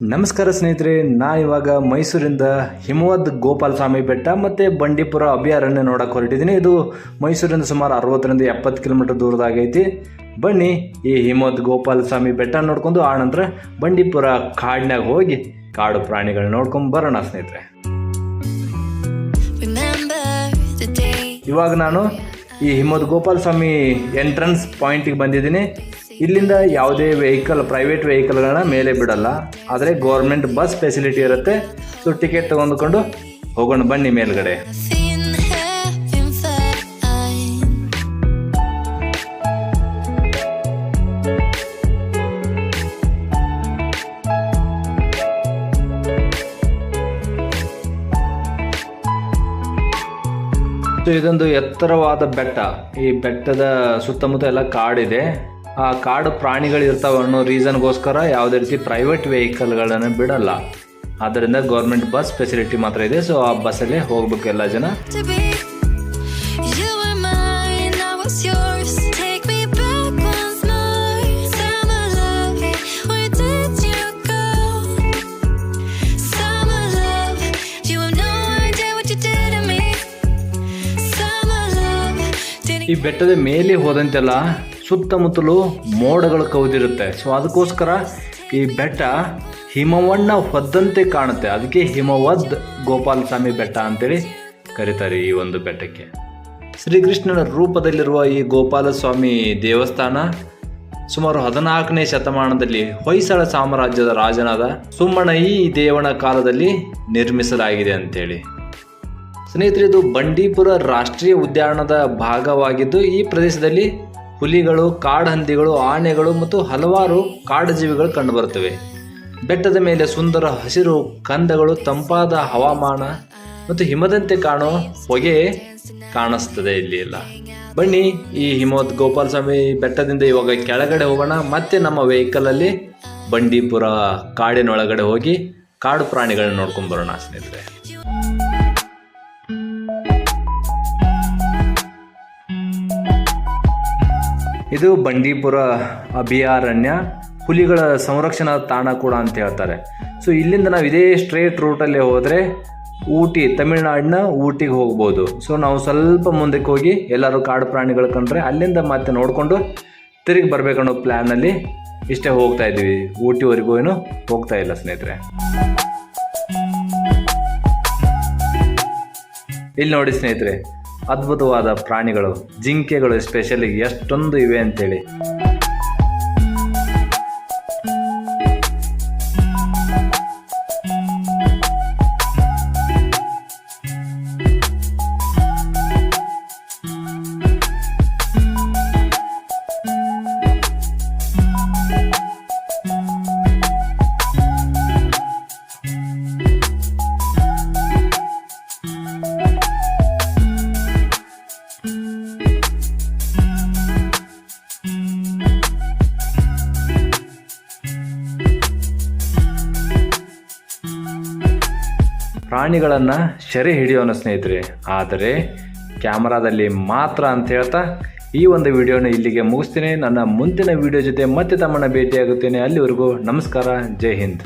ನಮಸ್ಕಾರ ಸ್ನೇಹಿತರೆ, ಇವಾಗ ಮೈಸೂರಿಂದ ಹಿಮವದ್ ಗೋಪಾಲಸ್ವಾಮಿ ಬೆಟ್ಟ ಮತ್ತು ಬಂಡೀಪುರ ಅಭಯಾರಣ್ಯ ನೋಡಕ್ಕೆ ಹೊರಟಿದ್ದೀನಿ. ಇದು ಮೈಸೂರಿಂದ ಸುಮಾರು 60ರಿಂದ 70 ಕಿಲೋಮೀಟರ್ ದೂರದಾಗೈತಿ. ಬನ್ನಿ ಈ ಹಿಮವದ್ ಗೋಪಾಲಸ್ವಾಮಿ ಬೆಟ್ಟ ನೋಡ್ಕೊಂಡು ಆನಂತರ ಬಂಡೀಪುರ ಕಾಡಿನಾಗ ಹೋಗಿ ಕಾಡು ಪ್ರಾಣಿಗಳನ್ನ ನೋಡ್ಕೊಂಡು ಬರೋಣ ಸ್ನೇಹಿತರೆ. ಇವಾಗ ನಾನು ಈ ಹಿಮವದ್ ಗೋಪಾಲಸ್ವಾಮಿ ಎಂಟ್ರೆನ್ಸ್ ಪಾಯಿಂಟಿಗೆ ಬಂದಿದ್ದೀನಿ. ಇಲ್ಲಿಂದ ಯಾವುದೇ ಪ್ರೈವೇಟ್ ವೆಹಿಕಲ್ಗಳನ್ನ ಮೇಲೆ ಬಿಡಲ್ಲ, ಆದರೆ ಗೌರ್ಮೆಂಟ್ ಬಸ್ ಫೆಸಿಲಿಟಿ ಇರುತ್ತೆ. ಸೊ ಟಿಕೆಟ್ ತಗೊಂಡ್ಕೊಂಡು ಹೋಗೋಣ ಬನ್ನಿ ಮೇಲ್ಗಡೆ. ಇದೊಂದು ಎತ್ತರವಾದ ಬೆಟ್ಟ. ಈ ಬೆಟ್ಟದ ಸುತ್ತಮುತ್ತ ಎಲ್ಲ ಕಾಡಿದೆ. ಆ ಕಾಡು ಪ್ರಾಣಿಗಳು ಇರ್ತಾವೆ ಅನ್ನೋ ರೀಸನ್ಗೋಸ್ಕರ ಯಾವುದೇ ರೀತಿ ಪ್ರೈವೇಟ್ ವೆಹಿಕಲ್ಗಳನ್ನು ಬಿಡಲ್ಲ. ಆದ್ದರಿಂದ ಗೌರ್ಮೆಂಟ್ ಬಸ್ ಫೆಸಿಲಿಟಿ ಮಾತ್ರ ಇದೆ. ಸೊ ಆ ಬಸ್ಸಲ್ಲೇ ಹೋಗ್ಬೇಕು ಎಲ್ಲ ಜನ. ಈ ಬೆಟ್ಟದ ಮೇಲೆ ಹೋದಂತೆಲ್ಲ ಸುತ್ತಮುತ್ತಲು ಮೋಡಗಳು ಕವಿದಿರುತ್ತೆ. ಸೊ ಅದಕ್ಕೋಸ್ಕರ ಈ ಬೆಟ್ಟ ಹಿಮವನ್ನ ಹೊದ್ದಂತೆ ಕಾಣುತ್ತೆ. ಅದಕ್ಕೆ ಹಿಮವದ್ ಗೋಪಾಲಸ್ವಾಮಿ ಬೆಟ್ಟ ಅಂತೇಳಿ ಕರೀತಾರೆ ಈ ಒಂದು ಬೆಟ್ಟಕ್ಕೆ. ಶ್ರೀಕೃಷ್ಣನ ರೂಪದಲ್ಲಿರುವ ಈ ಗೋಪಾಲಸ್ವಾಮಿ ದೇವಸ್ಥಾನ ಸುಮಾರು 14ನೇ ಶತಮಾನದಲ್ಲಿ ಹೊಯ್ಸಳ ಸಾಮ್ರಾಜ್ಯದ ರಾಜನಾದ ಸುಮ್ಮಣ ಈ ದೇವನ ಕಾಲದಲ್ಲಿ ನಿರ್ಮಿಸಲಾಗಿದೆ ಅಂತೇಳಿ. ಸ್ನೇಹಿತರೆ, ಇದು ಬಂಡೀಪುರ ರಾಷ್ಟ್ರೀಯ ಉದ್ಯಾನದ ಭಾಗವಾಗಿದ್ದು ಈ ಪ್ರದೇಶದಲ್ಲಿ ಹುಲಿಗಳು, ಕಾಡಹಂದಿಗಳು, ಆನೆಗಳು ಮತ್ತು ಹಲವಾರು ಕಾಡುಜೀವಿಗಳು ಕಂಡುಬರುತ್ತವೆ. ಬೆಟ್ಟದ ಮೇಲೆ ಸುಂದರ ಹಸಿರು ಕಂದಗಳು, ತಂಪಾದ ಹವಾಮಾನ ಮತ್ತು ಹಿಮದಂತೆ ಕಾಣೋ ಹೊಗೆ ಕಾಣಿಸ್ತದೆ ಇಲ್ಲಿ ಎಲ್ಲ. ಬನ್ನಿ ಈ ಹಿಮವದ್ ಗೋಪಾಲಸ್ವಾಮಿ ಬೆಟ್ಟದಿಂದ ಇವಾಗ ಕೆಳಗಡೆ ಹೋಗೋಣ. ಮತ್ತೆ ನಮ್ಮ ವೆಹಿಕಲಲ್ಲಿ ಬಂಡೀಪುರ ಕಾಡಿನೊಳಗಡೆ ಹೋಗಿ ಕಾಡು ಪ್ರಾಣಿಗಳನ್ನ ನೋಡ್ಕೊಂಡು ಬರೋಣ ಸ್ನೇಹಿತರೆ. ಇದು ಬಂಡೀಪುರ ಅಭಯಾರಣ್ಯ, ಹುಲಿಗಳ ಸಂರಕ್ಷಣಾ ತಾಣ ಕೂಡ ಅಂತ ಹೇಳ್ತಾರೆ. ಸೊ ಇಲ್ಲಿಂದ ನಾವು ಇದೇ ಸ್ಟ್ರೇಟ್ ರೂಟಲ್ಲಿ ಹೋದರೆ ಊಟಿ, ತಮಿಳುನಾಡಿನ ಊಟಿಗೆ ಹೋಗ್ಬೋದು. ಸೊ ನಾವು ಸ್ವಲ್ಪ ಮುಂದಕ್ಕೆ ಹೋಗಿ ಎಲ್ಲರೂ ಕಾಡು ಪ್ರಾಣಿಗಳು ಕಂಡ್ರೆ ಅಲ್ಲಿಂದ ಮತ್ತೆ ನೋಡಿಕೊಂಡು ತಿರುಗಿ ಬರಬೇಕನ್ನೋ ಪ್ಲ್ಯಾನಲ್ಲಿ ಇಷ್ಟೇ ಹೋಗ್ತಾ ಇದ್ದೀವಿ. ಊಟಿವರೆಗೂ ಏನು ಹೋಗ್ತಾ ಇಲ್ಲ ಸ್ನೇಹಿತರೆ. ಇಲ್ಲಿ ನೋಡಿ ಸ್ನೇಹಿತರೆ, ಅದ್ಭುತವಾದ ಪ್ರಾಣಿಗಳು, ಜಿಂಕೆಗಳು ಎಸ್ಪೆಷಲಿ ಎಷ್ಟೊಂದು ಇವೆ ಅಂತೇಳಿ. ಪ್ರಾಣಿಗಳನ್ನು ಸೆರೆ ಹಿಡಿಯೋಣ ಸ್ನೇಹಿತರೆ, ಆದರೆ ಕ್ಯಾಮರಾದಲ್ಲಿ ಮಾತ್ರ ಅಂತ ಹೇಳ್ತಾ ಈ ಒಂದು ವಿಡಿಯೋನ ಇಲ್ಲಿಗೆ ಮುಗಿಸ್ತೀನಿ. ನನ್ನ ಮುಂದಿನ ವಿಡಿಯೋ ಜೊತೆ ಮತ್ತೆ ತಮ್ಮನ್ನು ಭೇಟಿಯಾಗುತ್ತೇನೆ. ಅಲ್ಲಿವರೆಗೂ ನಮಸ್ಕಾರ, ಜೈ ಹಿಂದ್.